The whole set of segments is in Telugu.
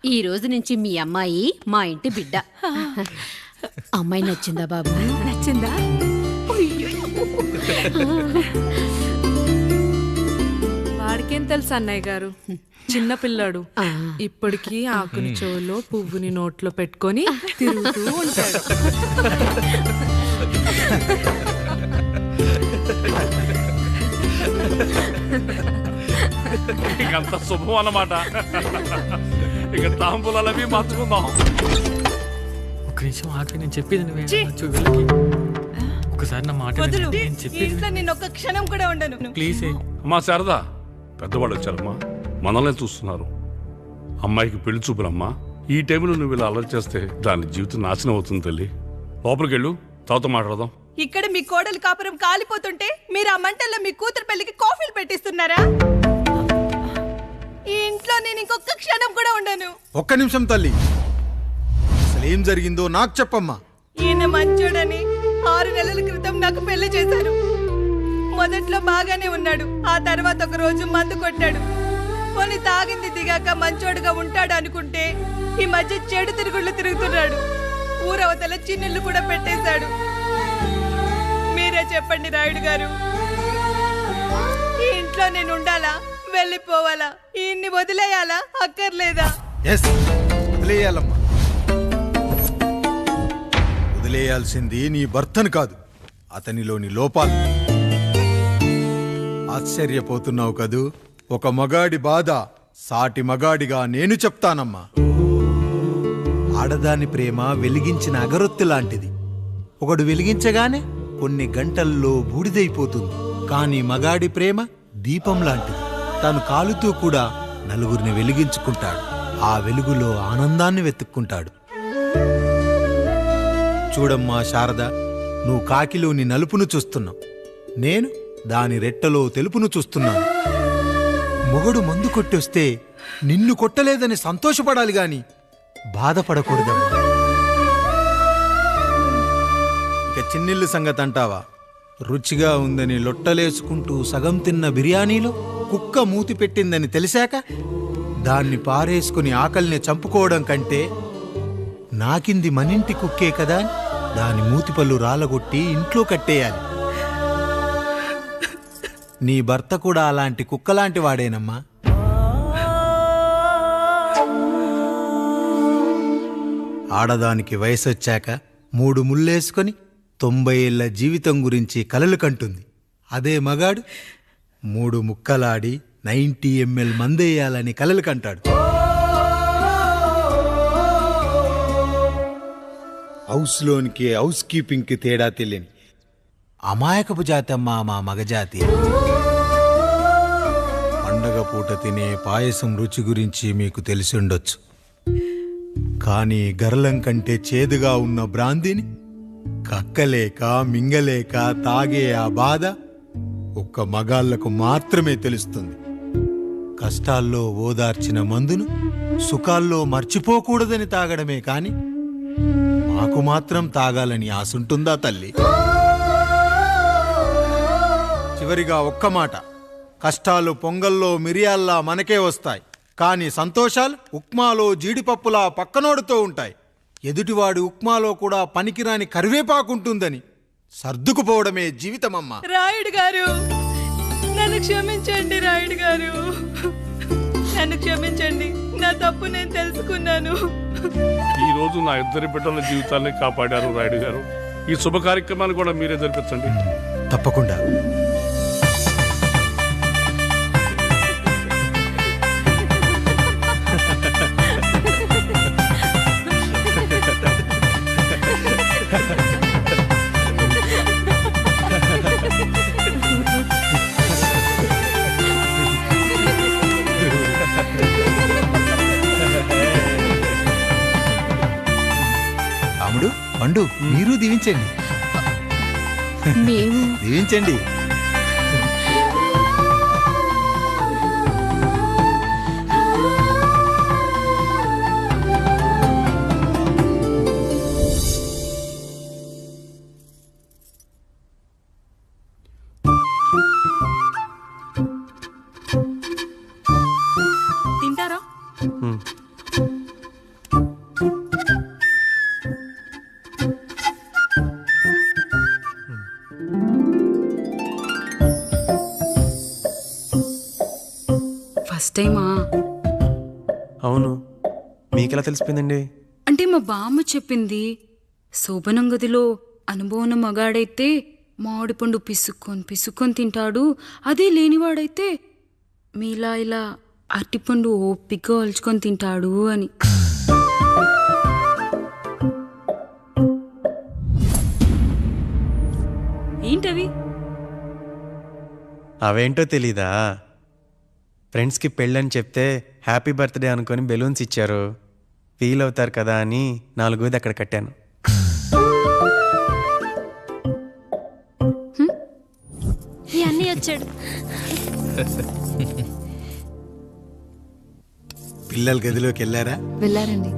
ఈ రోజు నుంచి మీ అమ్మాయి మా ఇంటి బిడ్డ. అమ్మాయి నచ్చిందా బాబు? నచ్చిందా? వాడికేం తెలుసు అన్నయ్య గారు, చిన్న పిల్లాడు. ఇప్పటికీ ఆకుని చెవులో పువ్వుని నోట్లో పెట్టుకొని తిరుగుతూ ఉంటాడు. ఇకంత శుభం అన్నమాట. ఇక తాంబూలవి మార్చుకుందాం. ఒక నిమిషం ఆగి, నేను చెప్పేది ఒకసారి నా మాట నేను ఒక్క క్షణం కూడా ఉండను. ప్లీజ్. అమ్మా శారదా, పెద్దవాళ్ళు వచ్చారమ్మా, మనల్ని చూస్తున్నారు. అమ్మాయికి పెళ్లి చూపురమ్మా. ఈ టైంలో నువ్వు ఇలా అలర్ట్ చేస్తే దాని జీవితం నాశనం అవుతుంది తల్లి. లోపలికి వెళ్ళు, తర్వాత మాట్లాడదాం. ఇక్కడ మీ కోడలు కాపురం కాలిపోతుంటే మీరు ఆ మంటల్లో మీ కూతురు పెళ్లికి కాఫీలు పెట్టిస్తున్నారా? ఈ ఇంట్లో నేను ఇంకొక క్షణం కూడా ఉండను. ఒక్క నిమిషం తల్లి, అసలేం జరిగిందో నాకు చెప్పమ్మా. ఈయన మంచోడని 6 నెలల క్రితం నాకు పెళ్లి చేశారు. మొదట్లో బాగానే ఉన్నాడు, ఆ తర్వాత ఒక రోజు మందు కొట్టాడు. పోనీ తాగింది దిగాక మంచోడుగా ఉంటాడు అనుకుంటే ఈ మధ్య చెడు తిరుగుళ్ళు తిరుగుతున్నాడు. ఊరవతల చిన్నిళ్ళు కూడా పెట్టేశాడు. మీరే చెప్పండి రాయుడు గారు, ఈ ఇంట్లో నేను ఉండాలా, వెళ్ళిపోవాలా, ఈయన్ని వదిలేయాలా, అక్కర్లేదా? వదిలేయాలమ్మా. వదిలేయాల్సింది నీ భర్తను కాదు, అతనిలోని లోపాలు. ఆశ్చర్యపోతున్నావు కదూ? ఒక మగాడి బాధ సాటి మగాడిగా నేను చెప్తానమ్మా. ఆడదాని ప్రేమ వెలిగించిన అగరొత్తి లాంటిది. ఒకడు వెలిగించగానే కొన్ని గంటల్లో బూడిదైపోతుంది. కానీ మగాడి ప్రేమ దీపం లాంటిది. తను కాలుతూ కూడా నలుగురిని వెలిగించుకుంటాడు. ఆ వెలుగులో ఆనందాన్ని వెతుక్కుంటాడు. చూడమ్మా శారద, నువ్వు కాకిలోని నలుపును చూస్తున్నావు, నేను దాని రెట్టలో తెలుపును చూస్తున్నాను. మొగడు మందు కొట్టొస్తే నిన్ను కొట్టలేదని సంతోషపడాలి గాని బాధపడకూడదమ్మా. ఇక చిన్నిల్లు సంగతి అంటావా? రుచిగా ఉందని లొట్టలేసుకుంటూ సగం తిన్న బిర్యానీలో కుక్క మూతి పెట్టిందని తెలిసాక దాన్ని పారేసుకుని ఆకలిని చంపుకోవడం కంటే నాకింది మనింటి కుక్కే కదా దాని మూతిపళ్ళు రాలగొట్టి ఇంట్లో కట్టేయాలి. నీ భర్త కూడా అలాంటి కుక్కలాంటి వాడేనమ్మా. ఆడదానికి వయసొచ్చాక 3 ముళ్ళేసుకొని 90 ఏళ్ల జీవితం గురించి కలలు కంటుంది. అదే మగాడు 3 ముక్కలాడి 90 ml మందేయాలని కలలు కంటాడు. హౌస్లోనికి హౌస్ కీపింగ్కి తేడా తెలియని అమాయకపు జాతమ్మా మా మగజాతి. పండగ పూట తినే పాయసం రుచి గురించి మీకు తెలిసి ఉండొచ్చు. కానీ గర్లం కంటే చేదుగా ఉన్న బ్రాందీని కక్కలేక మింగలేక తాగే ఆ బాధ ఒక్క మగాళ్లకు మాత్రమే తెలుస్తుంది. కష్టాల్లో ఓదార్చిన మందును సుఖాల్లో మర్చిపోకూడదని తాగడమే కాని మాకు మాత్రం తాగాలని ఆశుంటుందా తల్లి? చివరిగా ఒక్క మాట, కష్టాలు పొంగల్లో మిరియాల్లా మనకే వస్తాయి, కానీ సంతోషాలు ఉప్మాలో జీడిపప్పులా పక్కనోడుతూ ఉంటాయి. ఎదుటివాడి ఉప్మాలో కూడా పనికిరాని కరివేపాకుంటుందని సర్దుకుపోవడమే జీవితమమ్మా. రాయుడు గారు, నన్ను క్షమించండి. రాయుడు గారు, నన్ను క్షమించండి. నా తప్పు నేను తెలుసుకున్నాను. ఈ రోజు నా 2 బిడ్డల జీవితాన్ని కాపాడారు రాయుడు గారు. ఈ శుభ కార్యక్రమాన్ని కూడా మీరే జరిపించండి. తప్పకుండా. రాముడు, పండు, మీరు దీవించండి. మేము దీవించండి. తింటారా? అవును, మీకెలా తెలిసిపోయిందండి? అంటే మా బామ్మ చెప్పింది. శోభనం గదిలో అనుభవం మగాడైతే మామిడిపండు పిసుక్కొని తింటాడు, అదే లేనివాడైతే మీలా ఇలా అరటిపండు ఓపిగ్గా ఒలుచుకొని తింటాడు అని. ఏంటవి? అవేంటో తెలీదా? ఫ్రెండ్స్కి పెళ్ళని చెప్తే హ్యాపీ బర్త్డే అనుకొని బెలూన్స్ ఇచ్చారు, ఫీల్ అవుతారు కదా అని 4 అక్కడ కట్టాను. ఈ అన్నీ వచ్చాడు. పిల్లలు గదిలోకి వెళ్ళారా? వెళ్ళారండి.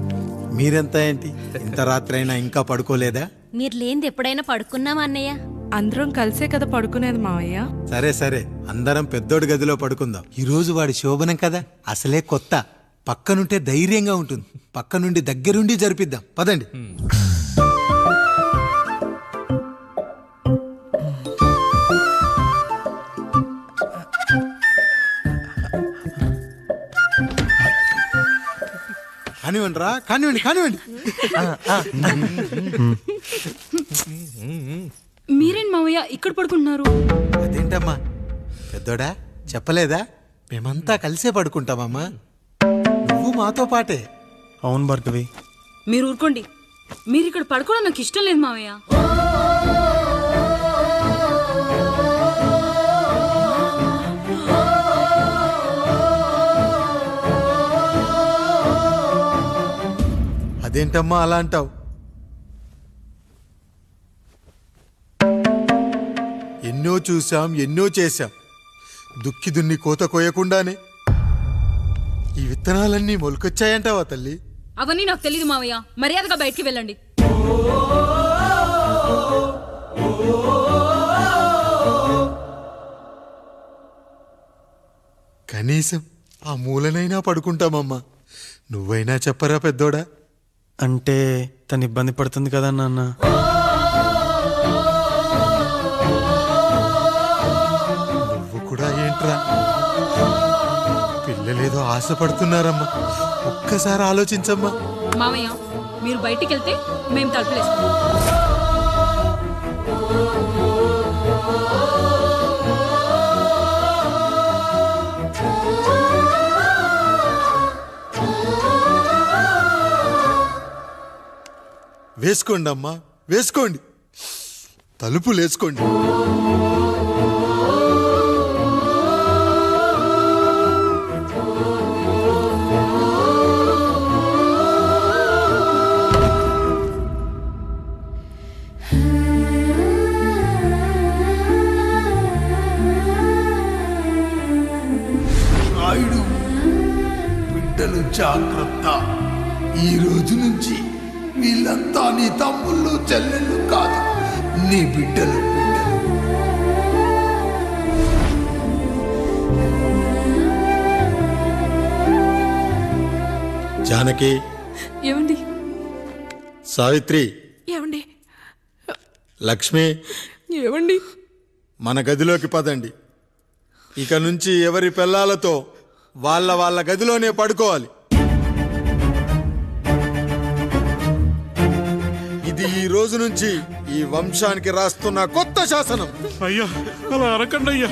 మీరెంత ఏంటి ఇంత రాత్రి అయినా ఇంకా పడుకోలేదా? మీరు లేనిది ఎప్పుడైనా పడుకున్నామా అన్నయ్య? అందరం కలిసే కదా పడుకునేది మావయ్య. సరే సరే, అందరం పెద్దోడి గదిలో పడుకుందాం. ఈ రోజు వాడి శోభనం కదా, అసలే కొత్త. పక్కనుంటే ధైర్యంగా ఉంటుంది, పక్క నుండి దగ్గరుండి జరిపిద్దాం. పదండి. కానివ్వండి రా, కానివ్వండి కానివ్వండి. మీరేం మావయ్య ఇక్కడ పడుకుంటున్నారు? అదేంటమ్మా పెద్దోడా, చెప్పలేదా? మేమంతా కలిసే పడుకుంటామమ్మా, నువ్వు మాతో పాటే. అవును భార్గవి. మీరు ఊరుకోండి, మీరు ఇక్కడ పడుకోవడం నాకు ఇష్టం లేదు మావయ్య. అదేంటమ్మా అలా అంటావు? ఎన్నో చూశాం, ఎన్నో చేశాం. దుక్కి దున్ని కోత కోయకుండానే ఈ విత్తనాలన్నీ మొలకొచ్చాయంటావా తల్లి? అవన్నీ నాకు తెలీదు మావయ్య, మర్యాదగా బయటికి వెళ్ళండి. కనీసం ఆ మూలనైనా పడుకుంటామమ్మా. నువ్వైనా చెప్పరా పెద్దోడా? అంటే తను ఇబ్బంది పడుతుంది కదా నాన్న. నువ్వు కూడా ఏంట్రా, పిల్లలేదో ఆశపడుతున్నారమ్మా. ఒక్కసారి ఆలోచించమ్మా. మావయ్య మీరు బయటికి వెళ్తే మేము తలుపులేసుకుంటాం. వేసుకోండి అమ్మా, వేసుకోండి, తలుపులు వేసుకోండి. రాయుడు, బిడ్డలు జాగ్రత్త. ఈ రోజు నుంచి వీళ్ళంతా నీ తమ్ముళ్ళు చెల్లెళ్ళు కాదు, నీ బిడ్డలు. జానకి, ఏమండి? సావిత్రి, ఏమండి? లక్ష్మి, ఏమండి? మన గదిలోకి పదండి. ఇక నుంచి ఎవరి పిల్లలతో వాళ్ళ గదిలోనే పడుకోవాలి. ఇది ఈ రోజు నుంచి ఈ వంశానికి రాస్తున్న కొత్త శాసనం. అయ్యా అలా అరకండి అయ్యా,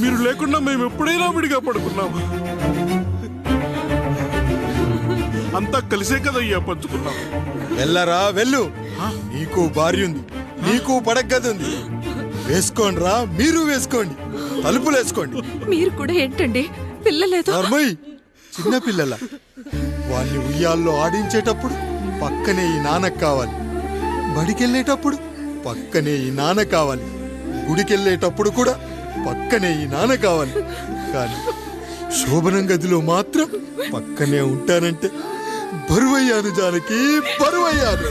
మీరు లేకుండా మేము ఎప్పుడైనా విడిగా పడుకున్నాము. అంతా కలిసే కదయ్యా పంచుకున్నాం. వెళ్ళరా వెళ్ళు, నీకు భార్య ఉంది, నీకు పడగది ఉంది. వేసుకోండి రా, మీరు వేసుకోండి, తలుపులు వేసుకోండి. మీరు కూడా ఏంటండి పిల్లలేదు? నర్మయ్, చిన్న పిల్లల వాళ్ళని ఉయ్యాల్లో ఆడించేటప్పుడు పక్కనే ఈ నాన్న కావాలి, బడికెళ్ళేటప్పుడు పక్కనే ఈ నాన్న కావాలి, గుడికెళ్ళేటప్పుడు కూడా పక్కనే ఈ నాన్న కావాలి. కానీ శోభనం గదిలో మాత్రం పక్కనే ఉంటానంటే బరువయ్యాను జానకి, బరువయ్యాను.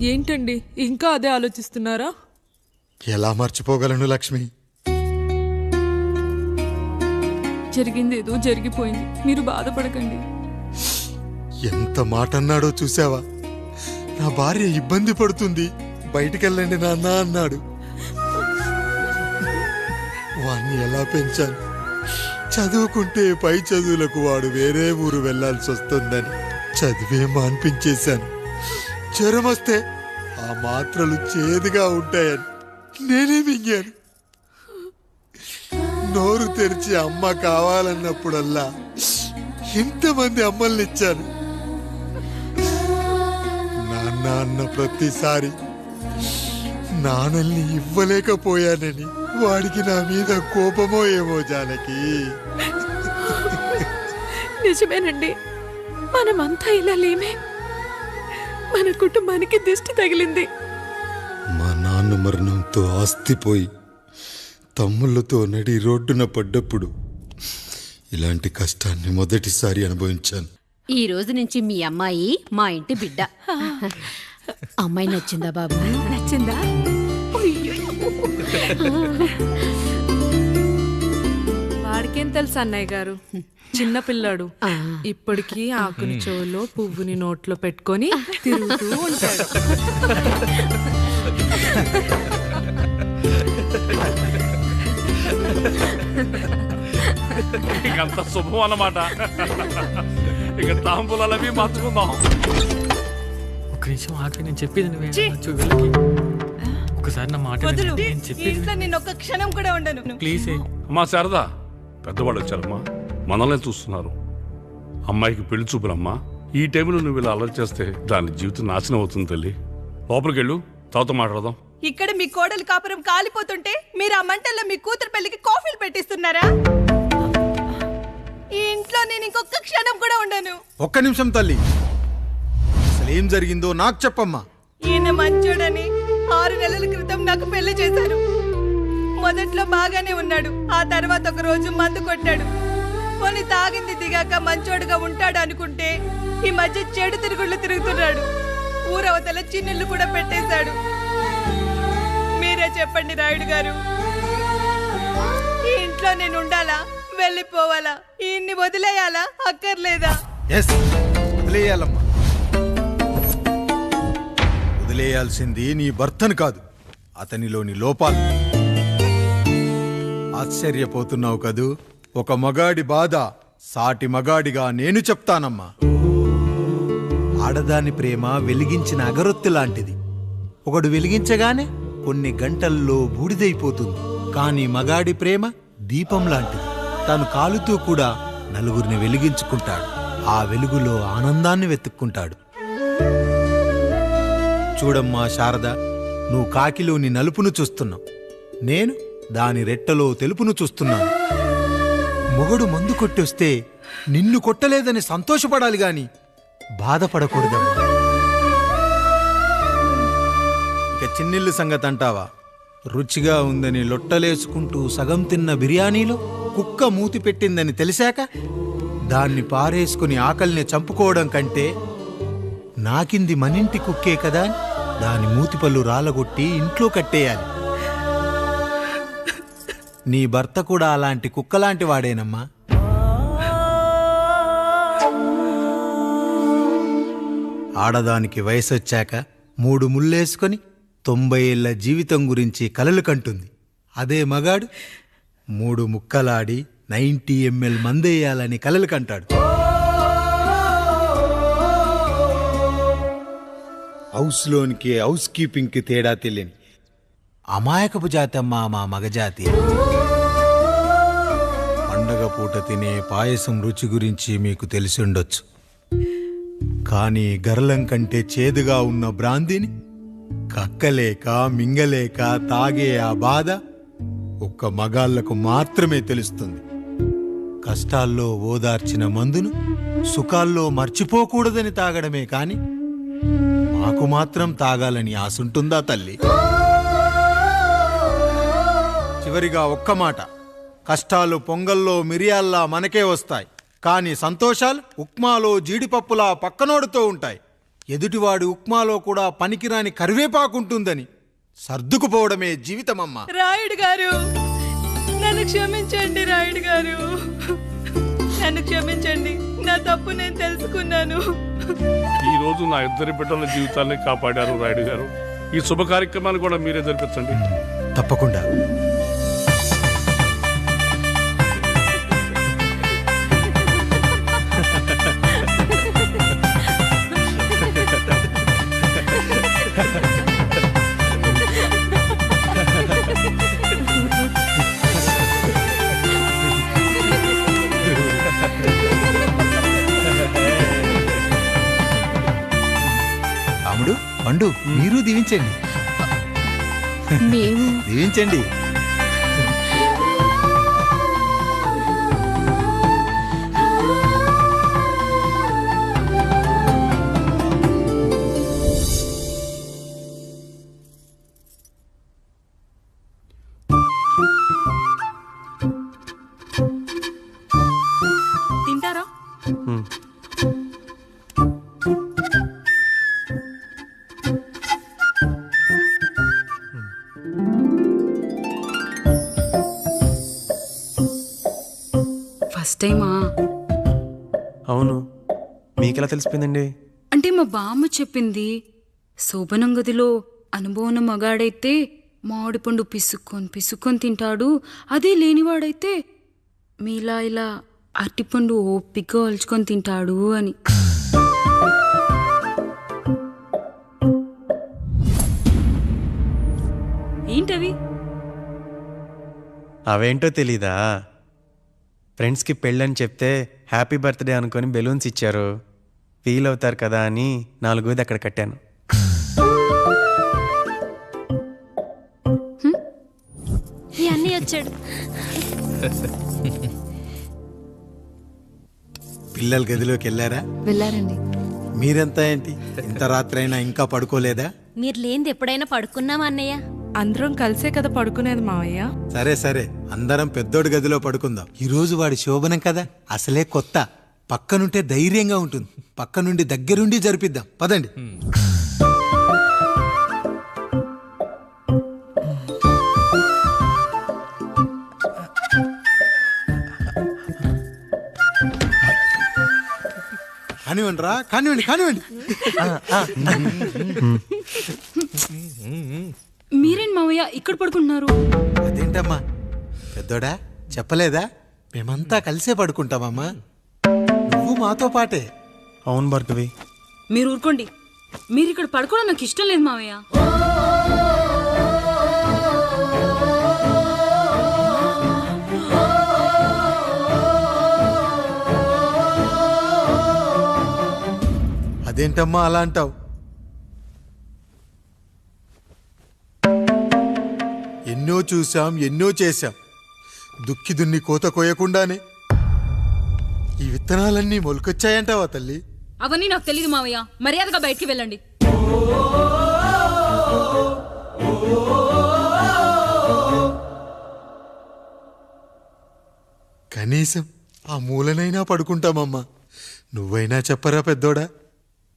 ఏంటండి ఇంకా అదే ఆలోచిస్తున్నారా? ఎలా మర్చిపోగలను లక్ష్మి? జరిగింది ఏదో జరిగిపోయింది, మీరు బాధపడకండి. ఎంత మాట అన్నాడో చూసావా? నా భార్య ఇబ్బంది పడుతుంది, బయటికెళ్ళండి నాన్న అన్నాడు. వాణ్ణి ఎలా పెంచాను? చదువుకుంటే పై చదువులకు వాడు వేరే ఊరు వెళ్లాల్సి వస్తుందని చదివే మాన్పించేశాను. జ్వరం వస్తే ఆ మాత్రలు చేదుగా ఉంటాయని నేనే మింగాను. నోరు తెరిచి అమ్మ కావాలన్నప్పుడల్లా ఇంతమంది అమ్మల్ని ఇచ్చాను. నాన్న అన్న ప్రతిసారి నాన్నల్ని ఇవ్వలేకపోయానని వాడికి నా మీద కోపమో ఏమో జానకి. నిజమేనండి, మనమంతా ఇలా లేమే. మన కుటుంబానికి దిష్టి తగిలింది. మా నాన్న మరణంతో ఆస్తిపోయి తమ్ముళ్ళతో నడి రోడ్డున పడ్డప్పుడు ఇలాంటి కష్టాన్ని మొదటిసారి అనుభవించాను. ఈ రోజు నుంచి మీ అమ్మాయి మా ఇంటి బిడ్డ. అమ్మాయి నచ్చిందా బాబు? నచ్చిందా? వాడికేం తెలుసు అన్నయ్య గారు, చిన్న పిల్లాడు. ఇప్పటికీ ఆకుని చెవులో పువ్వుని నోట్లో పెట్టుకొని తిరుగుతూ ఉంటాడు. ఇంకంత శుభం అన్నమాట. ఇక తాంబూలాలవి మార్చుకుందాం. ఒక్క నిమిషం ఆగి, నేను చెప్పేది నువ్వే. ఒకసారి నా మాట వదులు, నేను ఈ చెప్పేది ఇంట్లో నేను ఒక్క క్షణం కూడా ఉండను. ప్లీజ్. అమ్మా శారదా, పెద్దవాళ్ళు వచ్చారమ్మా, మనల్ని చూస్తున్నారు. అమ్మాయికి పెళ్లి చూపులమ్మా. ఈ టైంలో నువ్వు ఇలా అలర్ట్ చేస్తే దాని జీవితం నాశనం అవుతుంది తల్లి. లోపలికి వెళ్ళు, తాత మాట్లాడదాం. ఇక్కడ మీ కోడలు కాపురం కాలిపోతుంటే మీరు ఆ మంటల్లో మీ కూతురు పెళ్లికి కాఫీలు పెట్టిస్తున్నారా? ఈ ఇంట్లో నేను ఇంకొక క్షణం కూడా ఉండను. ఒక్క నిమిషం తల్లి, అసలు ఏం జరిగిందో నాకు చెప్పమ్మా. ఈయన మంచోడని 6 నెలల క్రితం నాకు పెళ్లి చేశారు. మొదట్లో బాగానే ఉన్నాడు, ఆ తర్వాత ఒక రోజు మందు కొట్టాడు. పోనీ తాగింది దిగాక మంచోడుగా ఉంటాడు అనుకుంటే ఈ మధ్య చెడు తిరుగుళ్ళు తిరుగుతున్నాడు. ఊరవతల చిన్నిళ్ళు కూడా పెట్టేశాడు. మీరే చెప్పండి రాయుడు గారు, ఈ ఇంట్లో నేను ఉండాలా, వెళ్ళిపోవాలా, ఈయన్ని వదిలేయాలా, అక్కర్లేదా? ఎస్, వదిలేయాలమ్మా. వదిలేయాల్సింది నీ భర్తను కాదు, అతనిలోని లోపాలు. ఆశ్చర్యపోతున్నావు కదూ? ఒక మగాడి బాధ సాటి మగాడిగా నేను చెప్తానమ్మా. ఆడదాని ప్రేమ వెలిగించిన అగరొత్తి లాంటిది. ఒకడు వెలిగించగానే కొన్ని గంటల్లో బూడిదైపోతుంది. కానీ మగాడి ప్రేమ దీపం లాంటిది. తను కాలుతూ కూడా నలుగురిని వెలిగించుకుంటాడు. ఆ వెలుగులో ఆనందాన్ని వెతుక్కుంటాడు. చూడమ్మా శారద, నువ్వు కాకిలోని నలుపును చూస్తున్నావు, నేను దాని రెట్టలో తెలుపును చూస్తున్నాను. మొగడు మందు కొట్టొస్తే నిన్ను కొట్టలేదని సంతోషపడాలి గాని బాధపడకూడదమ్మా. ఇక చిన్నిల్లు సంగతి అంటావా? రుచిగా ఉందని లొట్టలేసుకుంటూ సగం తిన్న బిర్యానీలో కుక్క మూతి పెట్టిందని తెలిసాక దాన్ని పారేసుకుని ఆకలిని చంపుకోవడం కంటే నాకింది మనింటి కుక్కే కదా అని దాని మూతిపళ్ళు రాలగొట్టి ఇంట్లో కట్టేయాలి. నీ భర్త కూడా అలాంటి కుక్కలాంటి వాడేనమ్మా. ఆడదానికి వయసొచ్చాక 3 ముళ్ళేసుకొని 90 ఏళ్ల జీవితం గురించి కలలు కంటుంది. అదే మగాడు 3 ముక్కలాడి 90 ml మందేయాలని కలలు కంటాడు. హౌస్లోనికి హౌస్ కీపింగ్కి తేడా తెలియని అమాయకపు జాతమ్మా మా మగజాతి. పండగ పూట తినే పాయసం రుచి గురించి మీకు తెలిసి ఉండొచ్చు. కానీ గర్లం కంటే చేదుగా ఉన్న బ్రాందీని కక్కలేక మింగలేక తాగే ఆ బాధ ఒక్క మగాళ్లకు మాత్రమే తెలుస్తుంది. కష్టాల్లో ఓదార్చిన మందును సుఖాల్లో మర్చిపోకూడదని తాగడమే కాని మాకు మాత్రం తాగాలని ఆశుంటుందా తల్లి? చివరిగా ఒక్క మాట, కష్టాలు పొంగల్లో మిరియాల్లా మనకే వస్తాయి, కానీ సంతోషాలు ఉప్మాలో జీడిపప్పులా పక్కనోడుతో ఉంటాయి. ఎదుటివాడి ఉప్మాలో కూడా పనికిరాని కరివేపాకుంటుందని సర్దుకుపోవడమే జీవితమమ్మా. రాయుడు గారు, నన్ను క్షమించండి రాయుడు గారు. నన్ను క్షమించండి. నా తప్పు నేను తెలుసుకున్నాను. ఈ రోజు నా ఇద్దరి బిడ్డల జీవితాన్ని కాపాడారు రాయుడు గారు. ఈ శుభ కార్యక్రమాన్ని కూడా మీరే జరిపించండి. తప్పకుండా. రాముడు, పండు, మీరు దీవించండి. మేము దీవించండి. తింటారా? ఫస్ట్ టైమా? అవును, మీకెలా తెలిసిపోయిందండి? అంటే మా బామ్మ చెప్పింది. శోభనం గదిలో అనుభవం ఉన్న మగాడైతే మామిడిపండు పిసుక్కొని తింటాడు, అదే లేనివాడైతే మీలా ఇలా అరటిపండు ఓపిగ్గా ఒలుచుకొని తింటాడు అని. ఏంటవి? అవేంటో తెలీదా? ఫ్రెండ్స్కి పెళ్ళని చెప్తే హ్యాపీ బర్త్డే అనుకొని బెలూన్స్ ఇచ్చారు. ఫీల్ అవుతారు కదా అని 4 అక్కడ కట్టాను. ఈ అన్నీ వచ్చాడు. పిల్లల గదిలోకి వెళ్ళారా? వెళ్ళారండి. మీరెంత ఏంటి ఇంత రాత్రైనా ఇంకా పడుకోలేదా? మీరు లేనిది ఎప్పుడైనా పడుకున్నామా అన్నయ్య? అందరం కలిసే కదా పడుకునేది మావయ్య. సరే సరే, అందరం పెద్దోడి గదిలో పడుకుందాం. ఈ రోజు వాడి శోభనం కదా, అసలే కొత్త. పక్కనుంటే ధైర్యంగా ఉంటుంది. పక్క నుండి దగ్గరుండి జరిపిద్దాం. పదండి. కానివ్వండి రా, కానివ్వండి కానివ్వండి. మీరేం మావయ్య ఇక్కడ పడుకుంటున్నారు? అదేంటమ్మా పెద్దోడా, చెప్పలేదా? మేమంతా కలిసే పడుకుంటామమ్మా. నువ్వు మాతో పాటే. అవును భార్గవి. మీరు ఊరుకోండి. మీరు ఇక్కడ పడుకోవడం నాకు ఇష్టం లేదు మావయ్య. అదేంటమ్మా అలా అంటావు? ఎన్నో చూశాం, ఎన్నో చేశాం. దుక్కి దున్ని కోత కోయకుండానే ఈ విత్తనాలన్నీ మొలకొచ్చాయంటావా తల్లి? అవన్నీ నాకు తెలియదు మావయ్య. మర్యాదగా బయటికి వెళ్ళండి. కనీసం ఆ మూలనైనా పడుకుంటామమ్మా. నువ్వైనా చెప్పరా పెద్దోడా?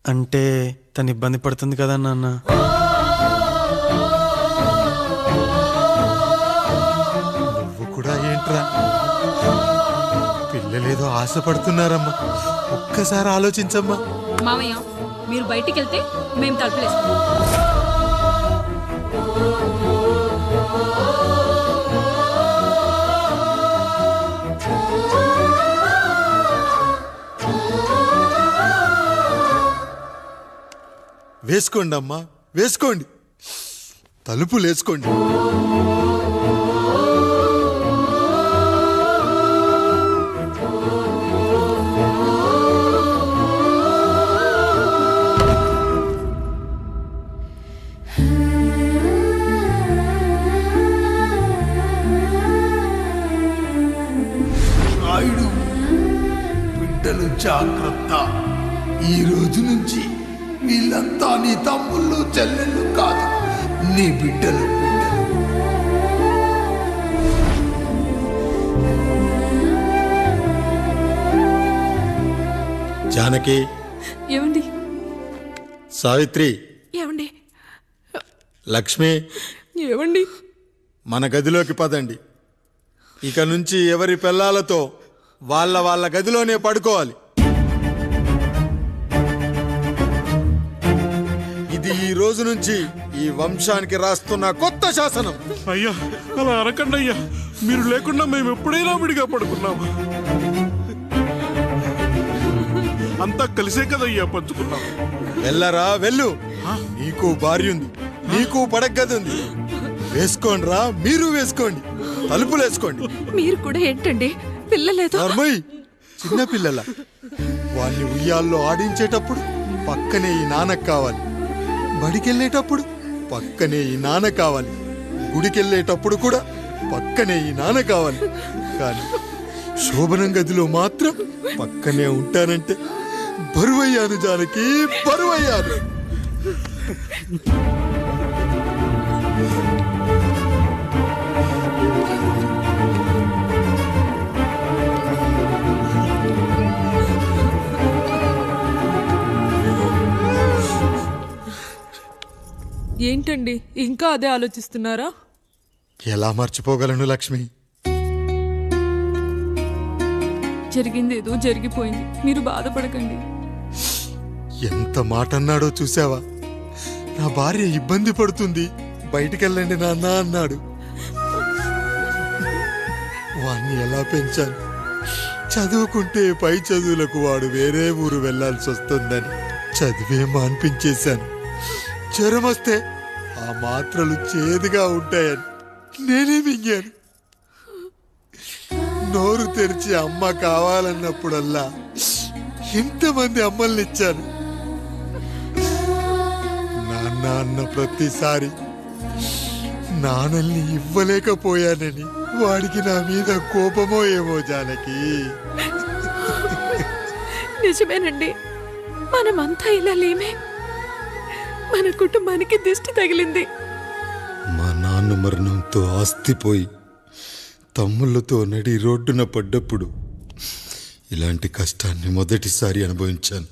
అంటే తను ఇబ్బంది పడుతుంది కదా నాన్న. నువ్వు కూడా ఏంట్రా? పిల్లలేదో ఆశపడుతున్నారమ్మా. ఒక్కసారి ఆలోచించమ్మా. మావయ్య మీరు బయటికి వెళ్తే మేము తలుపులేస్తాం. వేసుకోండి అమ్మా, వేసుకోండి. తలుపులు వేసుకోండి. రాయుడు, బిడ్డలు జాగ్రత్త. ఈ రోజు నుంచి వీళ్ళంతా నీ తమ్ముళ్ళు చెల్లెళ్ళు కాదు, నీ బిడ్డలు. జానకి, ఏమండి? సావిత్రి, ఏమండి? లక్ష్మి, ఏమండి? మన గదిలోకి పదండి. ఇక నుంచి ఎవరి పిల్లలతో వాళ్ళ గదిలోనే పడుకోవాలి. ఇది ఈ రోజు నుంచి ఈ వంశానికి రాస్తున్న కొత్త శాసనం. అయ్యా అలా అనకండి అయ్యా, మీరు లేకుండా మేము ఎప్పుడైనా విడిగా పడుకున్నాము. అంతా కలిసే కదయ్యా పంచుకున్నాము. వెళ్ళరా వెళ్ళు. నీకు భార్య ఉంది, నీకు పడగది ఉంది. వేసుకోండి రా, మీరు వేసుకోండి, తలుపులు వేసుకోండి. మీరు కూడా ఏంటండి పిల్లలేదు? నర్మయ్, చిన్న పిల్లల వాళ్ళని ఉయ్యాల్లో ఆడించేటప్పుడు పక్కనే ఈ నాన్న కావాలి. బడికెళ్ళేటప్పుడు పక్కనే ఈ నాన్న కావాలి. గుడికెళ్ళేటప్పుడు కూడా పక్కనే ఈ నాన్న కావాలి. కానీ శోభనం గదిలో మాత్రం పక్కనే ఉంటానంటే బరువయ్యాను జానకి, బరువయ్యాను. ఏంటండి ఇంకా అదే ఆలోచిస్తున్నారా? ఎలా మర్చిపోగలను లక్ష్మి? జరిగింది ఏదో జరిగిపోయింది, మీరు బాధపడకండి. ఎంత మాట అన్నాడో చూసావా? నా భార్య ఇబ్బంది పడుతుంది, బయటికెళ్ళండి నాన్న అన్నాడు. వాణ్ణి ఎలా పెంచాను? చదువుకుంటే పై చదువులకు వాడు వేరే ఊరు వెళ్లాల్సి వస్తుందని చదివే మాన్పించేశాను. జ్వరం వస్తే ఆ మాత్రలు చేదుగా ఉంటాయని నేనే మింగాను. నోరు తెరిచి అమ్మ కావాలన్నప్పుడల్లా ఎంతమంది అమ్మల్ని ఇచ్చాను. నాన్న అన్న ప్రతిసారి నాన్నల్ని ఇవ్వలేకపోయానని వాడికి నా మీద కోపమో ఏమో జానకి. నిజమేనండి, మనమంతా ఇలా లేమే. మన కుటుంబానికి దిష్టి తగిలింది. మా నాన్న మరణంతో ఆస్తిపోయి తమ్ముళ్ళతో నడి రోడ్డున పడ్డప్పుడు ఇలాంటి కష్టాన్ని మొదటిసారి అనుభవించాను.